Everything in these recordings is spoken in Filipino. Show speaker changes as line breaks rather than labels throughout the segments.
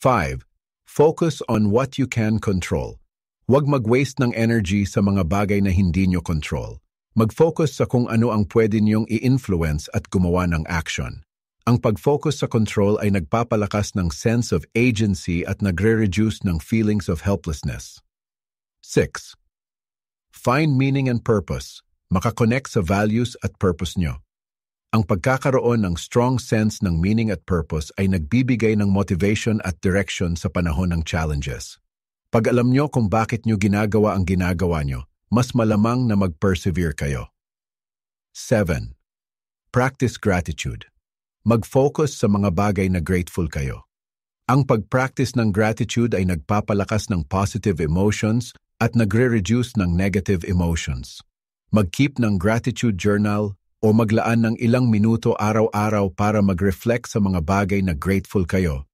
5. Focus on what you can control. Huwag mag-waste ng energy sa mga bagay na hindi nyo control. Mag-focus sa kung ano ang pwede niyong i-influence at gumawa ng action. Ang pag-focus sa control ay nagpapalakas ng sense of agency at nagre-reduce ng feelings of helplessness. 6. Find meaning and purpose. Makakonect sa values at purpose nyo. Ang pagkakaroon ng strong sense ng meaning at purpose ay nagbibigay ng motivation at direction sa panahon ng challenges. Pag alam nyo kung bakit nyo ginagawa ang ginagawa nyo, mas malamang na mag-persevere kayo. 7. Practice gratitude. Mag-focus sa mga bagay na grateful kayo. Ang pag-practice ng gratitude ay nagpapalakas ng positive emotions at nagre-reduce ng negative emotions. Mag-keep ng gratitude journal o maglaan ng ilang minuto araw-araw para mag-reflect sa mga bagay na grateful kayo.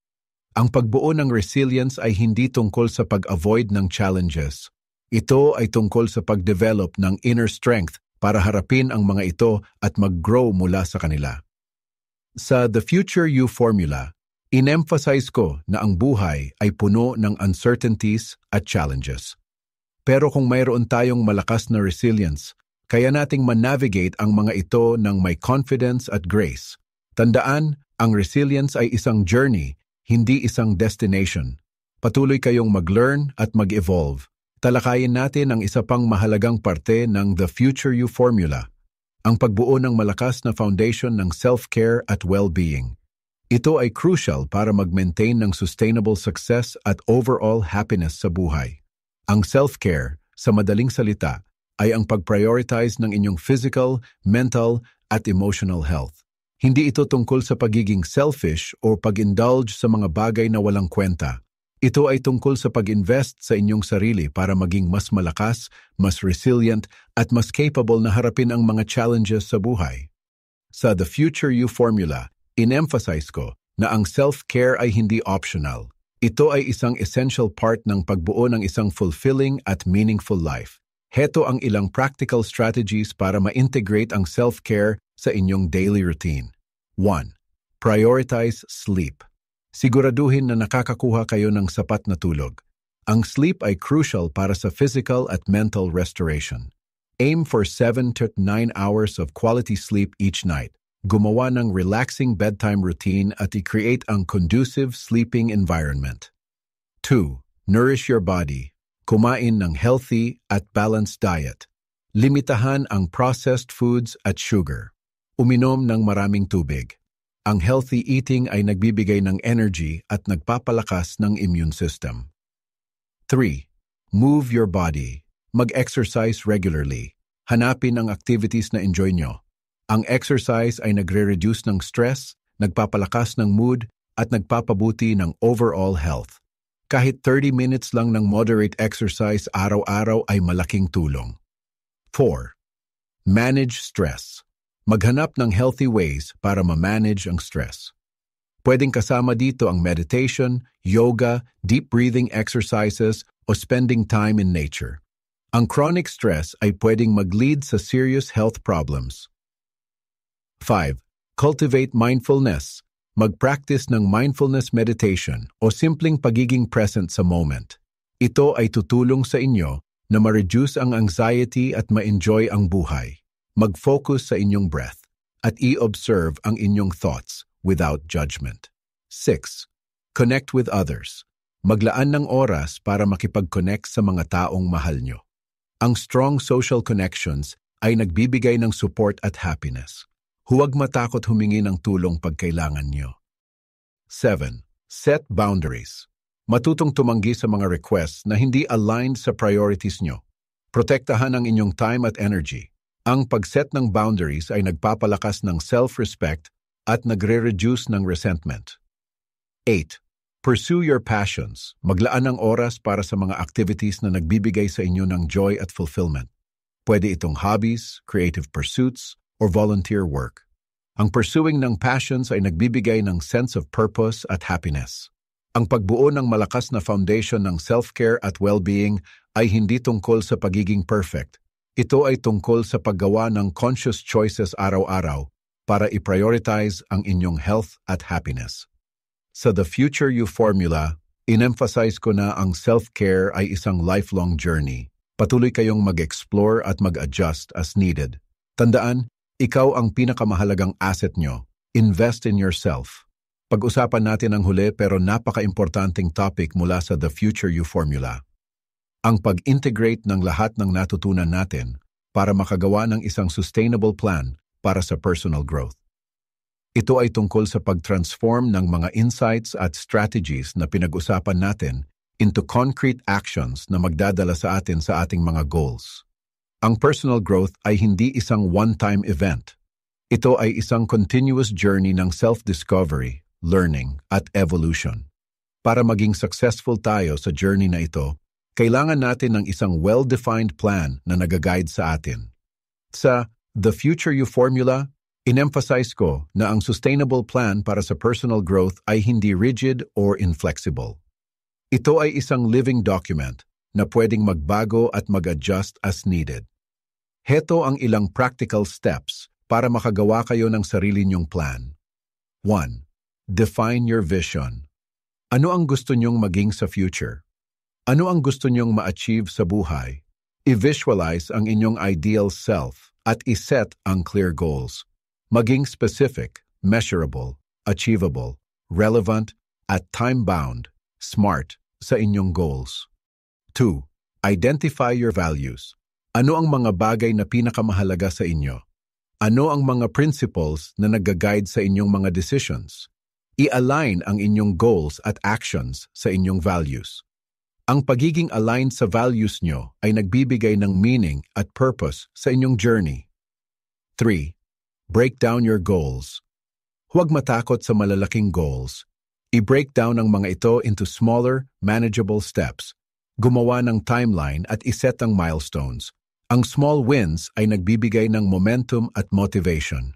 Ang pagbuo ng resilience ay hindi tungkol sa pag-avoid ng challenges. Ito ay tungkol sa pag-develop ng inner strength para harapin ang mga ito at mag-grow mula sa kanila. Sa The Future You Formula, in-emphasize ko na ang buhay ay puno ng uncertainties at challenges. Pero kung mayroon tayong malakas na resilience, kaya nating man-navigate ang mga ito ng may confidence at grace. Tandaan, ang resilience ay isang journey, hindi isang destination. Patuloy kayong mag-learn at mag-evolve. Talakayin natin ang isa pang mahalagang parte ng The Future You Formula, ang pagbuo ng malakas na foundation ng self-care at well-being. Ito ay crucial para mag-maintain ng sustainable success at overall happiness sa buhay. Ang self-care, sa madaling salita, ay ang pag-prioritize ng inyong physical, mental, at emotional health. Hindi ito tungkol sa pagiging selfish o pag-indulge sa mga bagay na walang kwenta. Ito ay tungkol sa pag-invest sa inyong sarili para maging mas malakas, mas resilient, at mas capable na harapin ang mga challenges sa buhay. Sa The Future You Formula, in-emphasize ko na ang self-care ay hindi optional. Ito ay isang essential part ng pagbuo ng isang fulfilling at meaningful life. Heto ang ilang practical strategies para ma-integrate ang self-care sa inyong daily routine. 1. Prioritize sleep. Siguraduhin na nakakakuha kayo ng sapat na tulog. Ang sleep ay crucial para sa physical at mental restoration. Aim for 7 to 9 hours of quality sleep each night. Gumawa ng relaxing bedtime routine at i-create ang conducive sleeping environment. 2. Nourish your body. Kumain ng healthy at balanced diet. Limitahan ang processed foods at sugar. Uminom ng maraming tubig. Ang healthy eating ay nagbibigay ng energy at nagpapalakas ng immune system. 3. Move your body. Mag-exercise regularly. Hanapin ang activities na enjoy nyo. Ang exercise ay nagre-reduce ng stress, nagpapalakas ng mood, at nagpapabuti ng overall health. Kahit 30 minutes lang ng moderate exercise araw-araw ay malaking tulong. 4. Manage stress. Maghanap ng healthy ways para ma-manage ang stress. Pwedeng kasama dito ang meditation, yoga, deep breathing exercises, o spending time in nature. Ang chronic stress ay pwedeng mag-lead sa serious health problems. 5. Cultivate mindfulness. Mag-practice ng mindfulness meditation o simpleng pagiging present sa moment. Ito ay tutulong sa inyo na ma-reduce ang anxiety at ma-enjoy ang buhay. Mag-focus sa inyong breath at i-observe ang inyong thoughts without judgment. 6. Connect with others. Maglaan ng oras para makipag-connect sa mga taong mahal nyo. Ang strong social connections ay nagbibigay ng support at happiness. Huwag matakot humingi ng tulong pag kailangan nyo. 7. Set boundaries. Matutong tumanggi sa mga requests na hindi aligned sa priorities nyo. Protektahan ang inyong time at energy. Ang pag-set ng boundaries ay nagpapalakas ng self-respect at nagre-reduce ng resentment. 8. Pursue your passions. Maglaan ng oras para sa mga activities na nagbibigay sa inyo ng joy at fulfillment. Pwede itong hobbies, creative pursuits, or volunteer work. Ang pursuing ng passions ay nagbibigay ng sense of purpose at happiness. Ang pagbuo ng malakas na foundation ng self-care at well-being ay hindi tungkol sa pagiging perfect. Ito ay tungkol sa paggawa ng conscious choices araw-araw para i-prioritize ang inyong health at happiness. Sa The Future You Formula, in-emphasize ko na ang self-care ay isang lifelong journey. Patuloy kayong mag-explore at mag-adjust as needed. Tandaan, ikaw ang pinakamahalagang asset nyo. Invest in yourself. Pag-usapan natin ang huli pero napaka-importanting topic mula sa The Future You Formula. Ang pag-integrate ng lahat ng natutunan natin para makagawa ng isang sustainable plan para sa personal growth. Ito ay tungkol sa pag-transform ng mga insights at strategies na pinag-usapan natin into concrete actions na magdadala sa atin sa ating mga goals. Ang personal growth ay hindi isang one-time event. Ito ay isang continuous journey ng self-discovery, learning, at evolution. Para maging successful tayo sa journey na ito, kailangan natin ng isang well-defined plan na nag-guide sa atin. Sa The Future You Formula, in-emphasize ko na ang sustainable plan para sa personal growth ay hindi rigid or inflexible. Ito ay isang living document na pwedeng magbago at mag-adjust as needed. Heto ang ilang practical steps para makagawa kayo ng sarili niyong plan. 1. Define your vision. Ano ang gusto niyong maging sa future? Ano ang gusto niyong ma-achieve sa buhay? I-visualize ang inyong ideal self at iset ang clear goals. Maging specific, measurable, achievable, relevant, at time-bound, smart sa inyong goals. 2. Identify your values. Ano ang mga bagay na pinakamahalaga sa inyo? Ano ang mga principles na nag-guide sa inyong mga decisions? I-align ang inyong goals at actions sa inyong values. Ang pagiging aligned sa values nyo ay nagbibigay ng meaning at purpose sa inyong journey. 3. Break down your goals. Huwag matakot sa malalaking goals. I-break down ang mga ito into smaller, manageable steps. Gumawa ng timeline at iset ang milestones. Ang small wins ay nagbibigay ng momentum at motivation.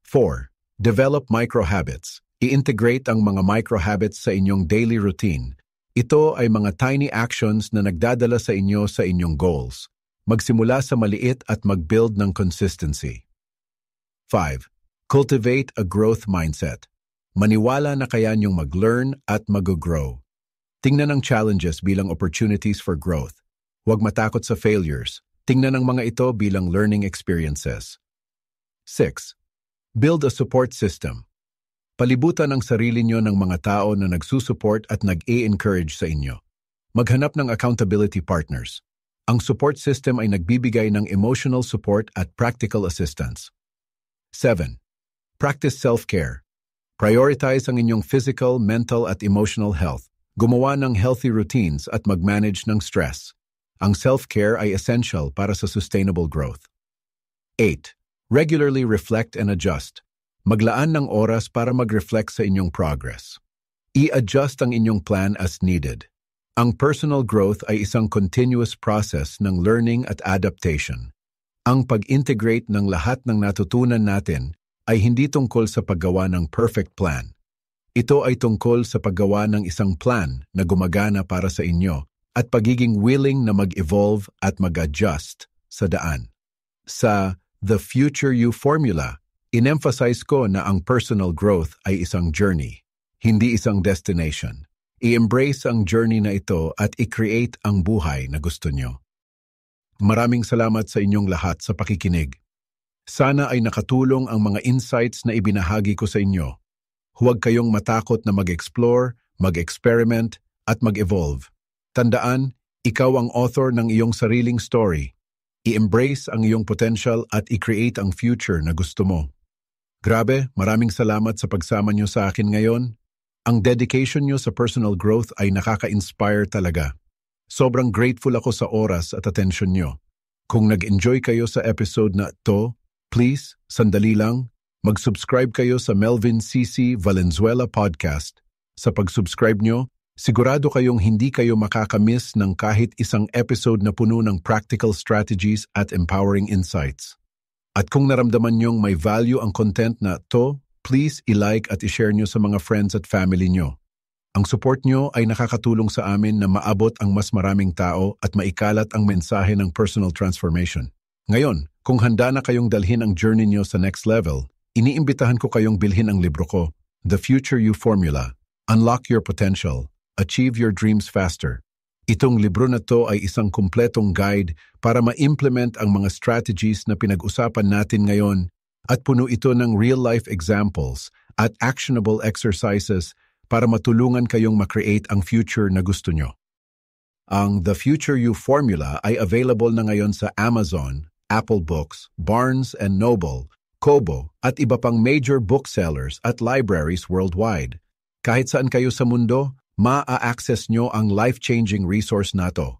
4. Develop micro-habits. I-integrate ang mga micro-habits sa inyong daily routine. Ito ay mga tiny actions na nagdadala sa inyo sa inyong goals. Magsimula sa maliit at mag-build ng consistency. 5. Cultivate a growth mindset. Maniwala na kaya niyong mag-learn at mag-grow. Tingnan ang challenges bilang opportunities for growth. Huwag matakot sa failures. Tingnan ang mga ito bilang learning experiences. 6. Build a support system. Palibutan ang sarili niyo ng mga tao na nagsusupport at nag-e-encourage sa inyo. Maghanap ng accountability partners. Ang support system ay nagbibigay ng emotional support at practical assistance. 7. Practice self-care. Prioritize ang inyong physical, mental at emotional health. Gumawa ng healthy routines at mag-manage ng stress. Ang self-care ay essential para sa sustainable growth. 8. Regularly reflect and adjust. Maglaan ng oras para mag-reflect sa inyong progress. I-adjust ang inyong plan as needed. Ang personal growth ay isang continuous process ng learning at adaptation. Ang pag-integrate ng lahat ng natutunan natin ay hindi tungkol sa paggawa ng perfect plan. Ito ay tungkol sa paggawa ng isang plan na gumagana para sa inyo at pagiging willing na mag-evolve at mag-adjust sa daan. Sa The Future You Formula, in-emphasize ko na ang personal growth ay isang journey, hindi isang destination. I-embrace ang journey na ito at i-create ang buhay na gusto nyo. Maraming salamat sa inyong lahat sa pakikinig. Sana ay nakatulong ang mga insights na ibinahagi ko sa inyo. Huwag kayong matakot na mag-explore, mag-experiment, at mag-evolve. Tandaan, ikaw ang author ng iyong sariling story. I-embrace ang iyong potential at i-create ang future na gusto mo. Grabe, maraming salamat sa pagsama niyo sa akin ngayon. Ang dedication niyo sa personal growth ay nakaka-inspire talaga. Sobrang grateful ako sa oras at atensyon niyo. Kung nag-enjoy kayo sa episode na ito, please, sandali lang, mag-subscribe kayo sa Melvin C.C. Valenzuela Podcast. Sa pag-subscribe niyo, sigurado kayong hindi kayo makakamiss ng kahit isang episode na puno ng practical strategies at empowering insights. At kung naramdaman niyong may value ang content na ito, please i-like at i-share niyo sa mga friends at family niyo. Ang support nyo ay nakakatulong sa amin na maabot ang mas maraming tao at maikalat ang mensahe ng personal transformation. Ngayon, kung handa na kayong dalhin ang journey nyo sa next level, iniimbitahan ko kayong bilhin ang libro ko, The Future You Formula, Unlock Your Potential. Achieve Your Dreams Faster. Itong libro na to ay isang kumpletong guide para ma-implement ang mga strategies na pinag-usapan natin ngayon at puno ito ng real-life examples at actionable exercises para matulungan kayong ma-create ang future na gusto nyo. Ang The Future You Formula ay available na ngayon sa Amazon, Apple Books, Barnes & Noble, Kobo at iba pang major booksellers at libraries worldwide. Kahit saan kayo sa mundo, ma-access nyo ang life-changing resource na to.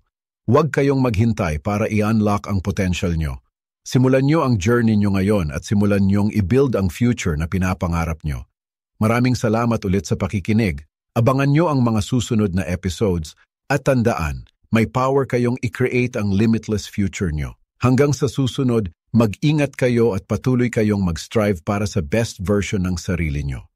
Huwag kayong maghintay para i-unlock ang potential nyo. Simulan nyo ang journey nyo ngayon at simulan nyong i-build ang future na pinapangarap nyo. Maraming salamat ulit sa pakikinig. Abangan nyo ang mga susunod na episodes at tandaan, may power kayong i-create ang limitless future nyo. Hanggang sa susunod, mag-ingat kayo at patuloy kayong mag-strive para sa best version ng sarili nyo.